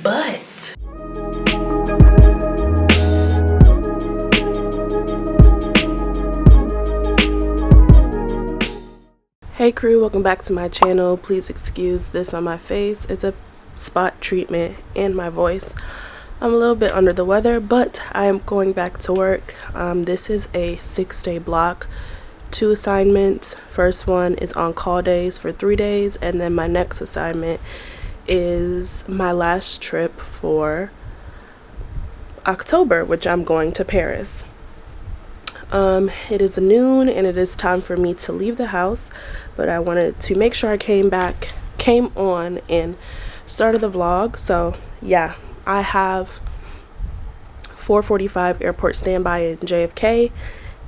But hey crew, welcome back to my channel. Please excuse this on my face. It's a spot treatment and my voice. I'm a little bit under the weather, but I am going back to work. This is a 6-day block, 2 assignments. First one is on call days for 3 days, and then my next assignment is my last trip for October, which I'm going to Paris. It is noon and it is time for me to leave the house, but I wanted to make sure I came on and started the vlog. So yeah, I have 4:45 airport standby in JFK,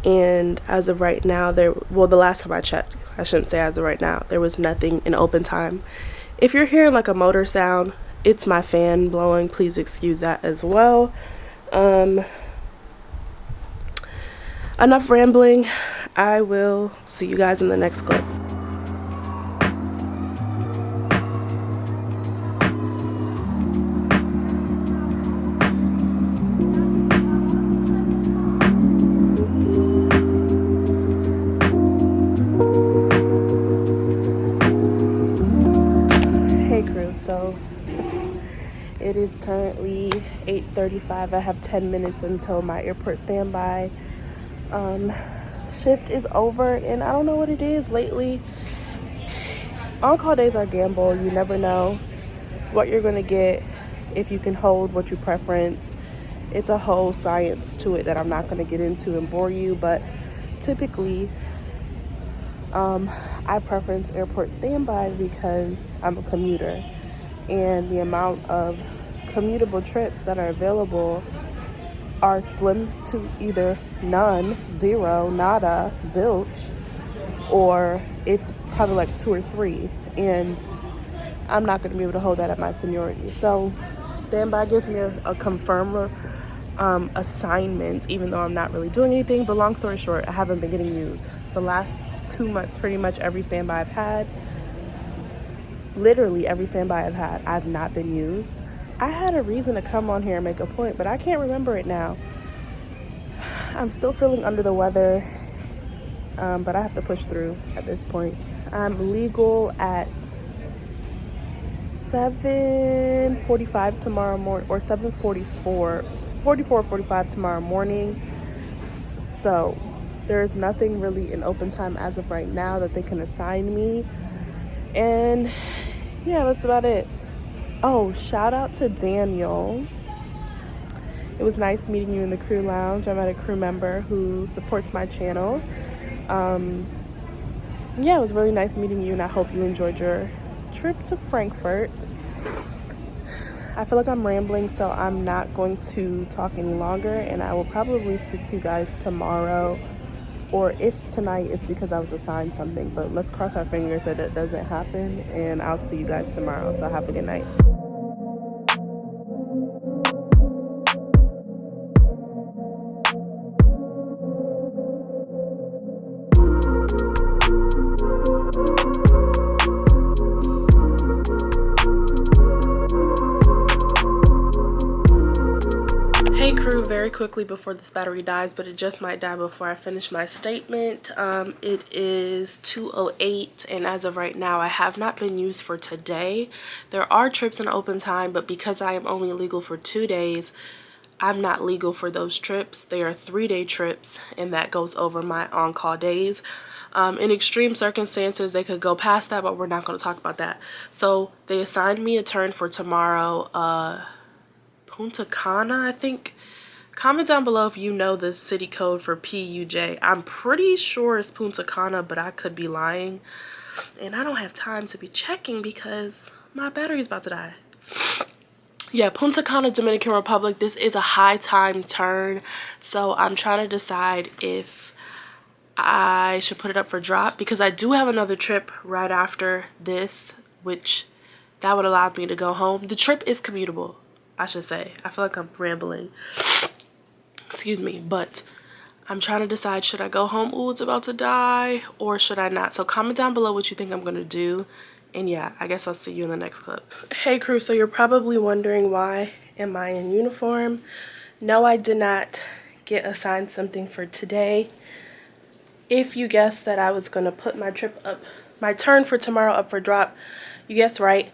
and as of right now the last time I checked, I shouldn't say as of right now, there was nothing in open time. If you're hearing like a motor sound, it's my fan blowing. Please excuse that as well. Enough rambling. I will see you guys in the next clip. Hey crew, so it is currently 8:35. I have 10 minutes until my airport standby. Shift is over, and I don't know what it is lately. On-call days are a gamble. You never know what you're gonna get, if you can hold what you preference. It's a whole science to it that I'm not gonna get into and bore you, but typically I preference airport standby because I'm a commuter, and the amount of commutable trips that are available are slim to either none, zero, nada, zilch, or it's probably like 2 or 3, and I'm not going to be able to hold that at my seniority. So standby gives me a confirmed assignment, even though I'm not really doing anything. But long story short, I haven't been getting used. The last 2 months, pretty much every standby I've had, literally every standby I've had, I've not been used. I had a reason to come on here and make a point, but I can't remember it now. I'm still feeling under the weather, but I have to push through at this point. I'm legal at 7:45 tomorrow morning, or 44:45 tomorrow morning. So there's nothing really in open time as of right now that they can assign me. And yeah, that's about it. Oh, shout out to Daniel. It was nice meeting you in the crew lounge. I met a crew member who supports my channel. Yeah, it was really nice meeting you, and I hope you enjoyed your trip to Frankfurt. I feel like I'm rambling, so I'm not going to talk any longer, and I will probably speak to you guys tomorrow, or if tonight, it's because I was assigned something. But let's cross our fingers that it doesn't happen, and I'll see you guys tomorrow. So have a good night. Hey crew, very quickly before this battery dies, but it just might die before I finish my statement. It is 2:08, and as of right now I have not been used for today. There are trips in open time, but because I am only legal for 2 days, I'm not legal for those trips. They are 3-day trips, and that goes over my on-call days. In extreme circumstances, they could go past that, but we're not going to talk about that. So they assigned me a turn for tomorrow, Punta Cana, I think. Comment down below if you know the city code for PUJ. I'm pretty sure it's Punta Cana, but I could be lying. And I don't have time to be checking because my battery's about to die. Yeah, Punta Cana, Dominican Republic. This is a high time turn, so I'm trying to decide if I should put it up for drop, because I do have another trip right after this, which that would allow me to go home. The trip is commutable, I should say. I feel like I'm rambling. Excuse me, but I'm trying to decide, should I go home? Ooh, it's about to die, or should I not? So comment down below what you think I'm gonna do. And yeah, I guess I'll see you in the next clip. Hey crew, so you're probably wondering why am I in uniform? No, I did not get assigned something for today. If you guessed that I was gonna put my turn for tomorrow up for drop, you guessed right.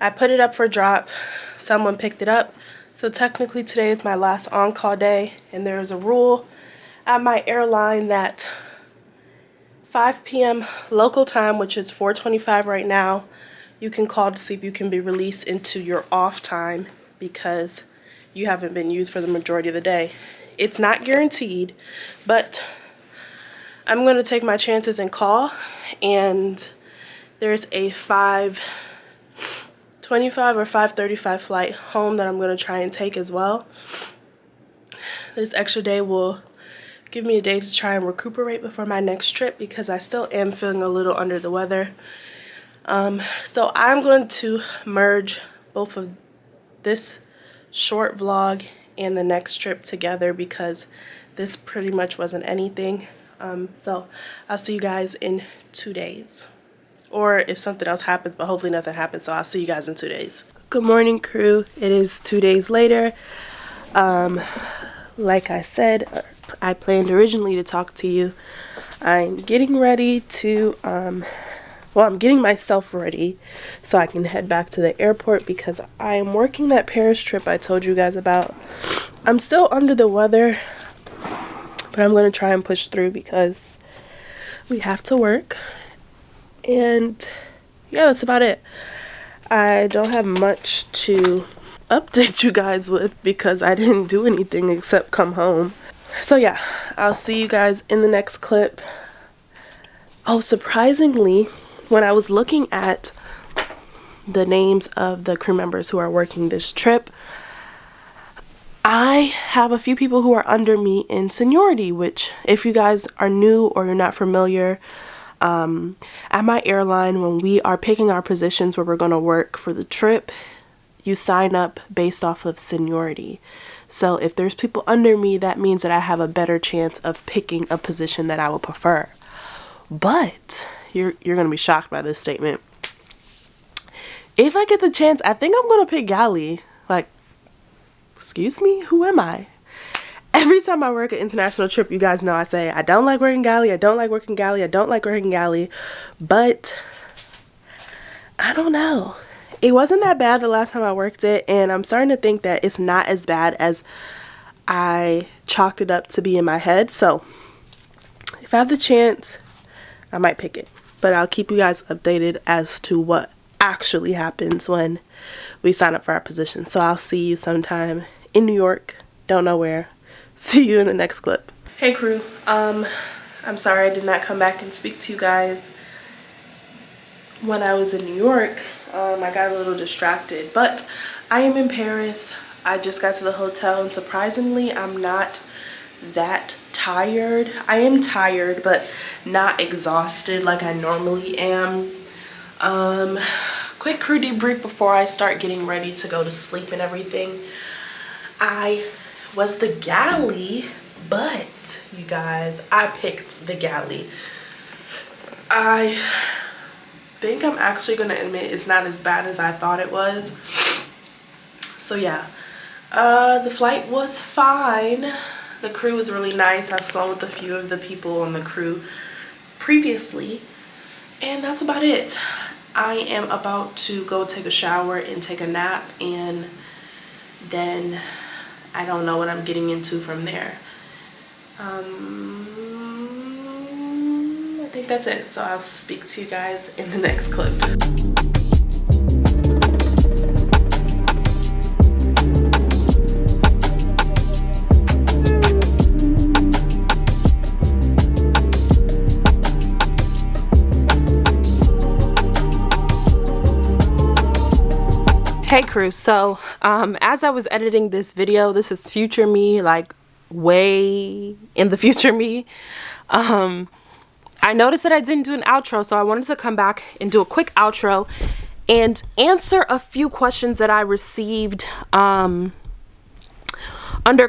I put it up for drop, someone picked it up. So technically today is my last on-call day, and there is a rule at my airline that 5 p.m. local time, which is 4:25 right now, you can call to see if you can be released into your off time because you haven't been used for the majority of the day. It's not guaranteed, but I'm going to take my chances and call, and there's a 5:25 or 5:35 flight home that I'm going to try and take as well. This extra day will give me a day to try and recuperate before my next trip because I still am feeling a little under the weather. So I'm going to merge both of this short vlog and the next trip together because this pretty much wasn't anything. So I'll see you guys in 2 days. Or if something else happens, but hopefully nothing happens, so I'll see you guys in 2 days. Good morning, crew. It is 2 days later. Like I said, I planned originally to talk to you. I'm getting ready to, I'm getting myself ready so I can head back to the airport because I am working that Paris trip I told you guys about. I'm still under the weather, but I'm going to try and push through because we have to work. And yeah, that's about it. I don't have much to update you guys with because I didn't do anything except come home. So yeah, I'll see you guys in the next clip. Oh, surprisingly, when I was looking at the names of the crew members who are working this trip, I have a few people who are under me in seniority, which if you guys are new or you're not familiar, at my airline, when we are picking our positions where we're going to work for the trip, you sign up based off of seniority. So if there's people under me, that means that I have a better chance of picking a position that I would prefer. But you're going to be shocked by this statement. If I get the chance, I think I'm going to pick galley. Like, excuse me, who am I? Every time I work an international trip, you guys know I say, I don't like working galley, I don't like working galley, I don't like working galley. But I don't know. It wasn't that bad the last time I worked it, and I'm starting to think that it's not as bad as I chalked it up to be in my head. So if I have the chance, I might pick it. But I'll keep you guys updated as to what actually happens when we sign up for our position. So I'll see you sometime in New York. Don't know where. See you in the next clip. Hey crew, I'm sorry I did not come back and speak to you guys when I was in New York. I got a little distracted, but I am in Paris. I just got to the hotel, and surprisingly, I'm not that tired. I am tired, but not exhausted like I normally am. Quick crew debrief before I start getting ready to go to sleep and everything. I was the galley, but you guys, I picked the galley. I think I'm actually gonna admit it's not as bad as I thought it was. So yeah, the flight was fine. The crew was really nice. I've flown with a few of the people on the crew previously, and that's about it. I am about to go take a shower and take a nap, and then I don't know what I'm getting into from there. I think that's it. So I'll speak to you guys in the next clip. Hey crew, so as I was editing this video, this is future me, like way in the future me. I noticed that I didn't do an outro, so I wanted to come back and do a quick outro and answer a few questions that I received under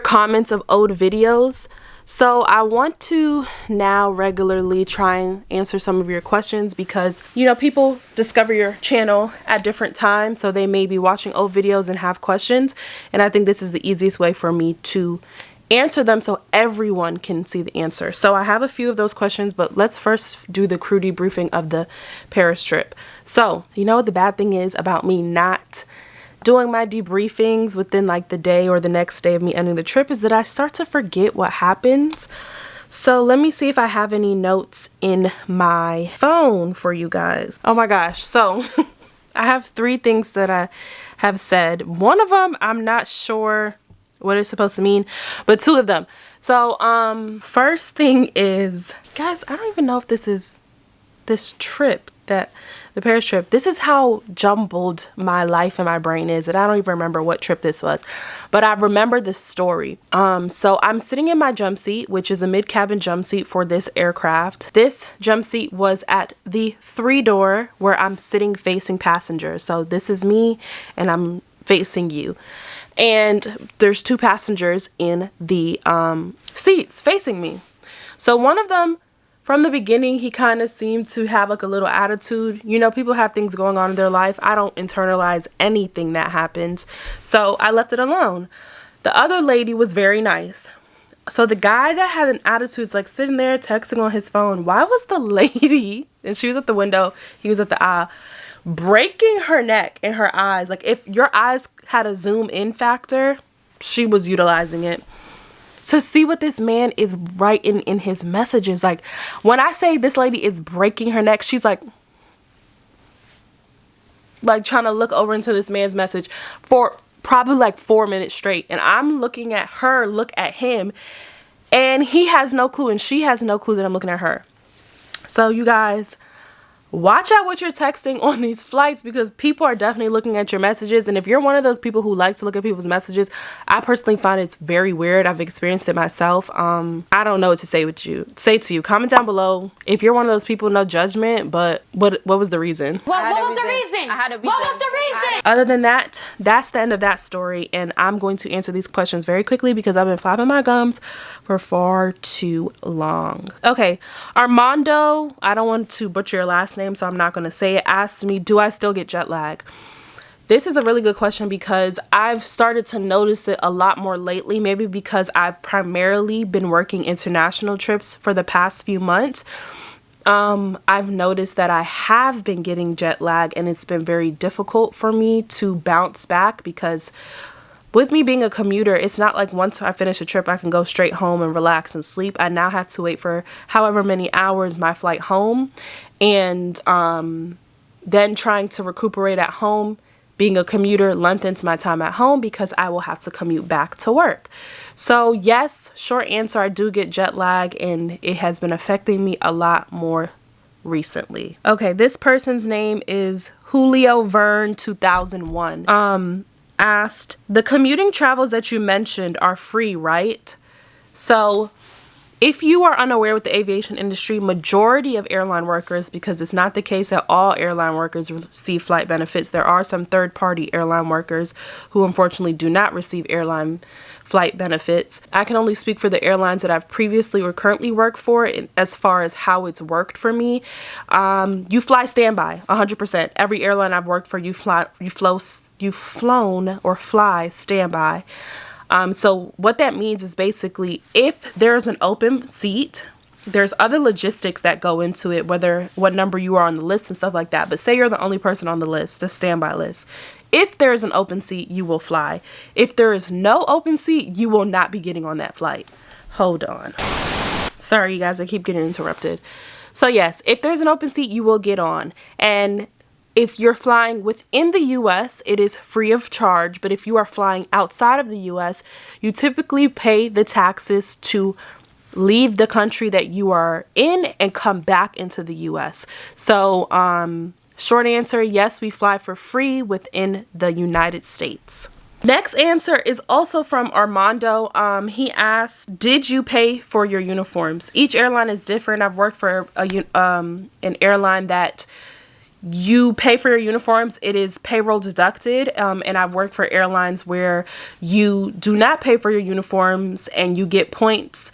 comments of old videos. So I want to now regularly try and answer some of your questions because, you know, people discover your channel at different times. So they may be watching old videos and have questions. And I think this is the easiest way for me to answer them so everyone can see the answer. So I have a few of those questions, but let's first do the crew debriefing of the Paris trip. So, you know what the bad thing is about me not doing my debriefings within like the day or the next day of me ending the trip is that I start to forget what happens. So let me see if I have any notes in my phone for you guys. Oh my gosh. So I have 3 things that I have said. One of them, I'm not sure what it's supposed to mean, but 2 of them. So first thing is, guys, I don't even know if this is this trip, that the Paris trip. This is how jumbled my life and my brain is, and I don't even remember what trip this was, but I remember the story. So I'm sitting in my jump seat, which is a mid-cabin jump seat for this aircraft. This jump seat was at the 3-door where I'm sitting facing passengers. So this is me and I'm facing you, and there's 2 passengers in the seats facing me. So one of them, from the beginning, he kind of seemed to have like a little attitude. You know, people have things going on in their life. I don't internalize anything that happens, so I left it alone. The other lady was very nice. So the guy that had an attitude is like sitting there texting on his phone. Why was the lady, and she was at the window, he was at the aisle, breaking her neck and her eyes? Like if your eyes had a zoom in factor, she was utilizing it to see what this man is writing in his messages. Like when I say this lady is breaking her neck, she's like trying to look over into this man's message for probably like 4 minutes straight. And I'm looking at her, look at him, and he has no clue and she has no clue that I'm looking at her. So you guys, watch out what you're texting on these flights, because people are definitely looking at your messages. And if you're one of those people who like to look at people's messages, I personally find it's very weird. I've experienced it myself. I don't know what to say to you. Comment down below if you're one of those people. No judgment, but what was the reason? What was the reason? What was the reason? Other than that, that's the end of that story, and I'm going to answer these questions very quickly because I've been flapping my gums for far too long. Okay, Armando, I don't want to butcher your last name, so I'm not going to say it, asked me, do I still get jet lag? This is a really good question because I've started to notice it a lot more lately, maybe because I've primarily been working international trips for the past few months. I've noticed that I have been getting jet lag, and it's been very difficult for me to bounce back because with me being a commuter, it's not like once I finish a trip, I can go straight home and relax and sleep. I now have to wait for however many hours my flight home, and then trying to recuperate at home. Being a commuter lengthens my time at home because I will have to commute back to work. So yes, short answer, I do get jet lag, and it has been affecting me a lot more recently. Okay, this person's name is Julio Vern 2001. Asked, the commuting travels that you mentioned are free, right? So if you are unaware with the aviation industry, majority of airline workers, because it's not the case that all airline workers receive flight benefits, there are some third-party airline workers who unfortunately do not receive airline flight benefits. I can only speak for the airlines that I've previously or currently worked for as far as how it's worked for me. You fly standby 100%. Every airline I've worked for, you've flown or fly standby. So what that means is basically if there's an open seat, there's other logistics that go into it, whether what number you are on the list and stuff like that. But say you're the only person on the list, the standby list. If there's an open seat, you will fly. If there is no open seat, you will not be getting on that flight. Hold on. Sorry, you guys, I keep getting interrupted. So yes, if there's an open seat, you will get on. And if you're flying within the U.S., it is free of charge. But if you are flying outside of the U.S., you typically pay the taxes to leave the country that you are in and come back into the U.S. So, short answer, yes, we fly for free within the United States. Next answer is also from Armando. He asked, did you pay for your uniforms? Each airline is different. I've worked for an airline that you pay for your uniforms. It is payroll deducted. And I've worked for airlines where you do not pay for your uniforms and you get points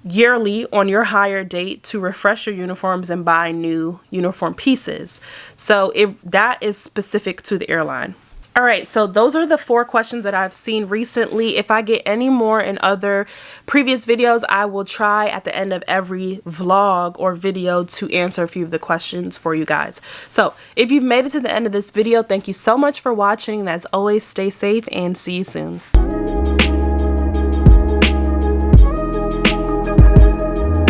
yearly on your hire date to refresh your uniforms and buy new uniform pieces. So that is specific to the airline. All right, so those are the 4 questions that I've seen recently. If I get any more in other previous videos, I will try at the end of every vlog or video to answer a few of the questions for you guys. So if you've made it to the end of this video, thank you so much for watching. And as always, stay safe and see you soon.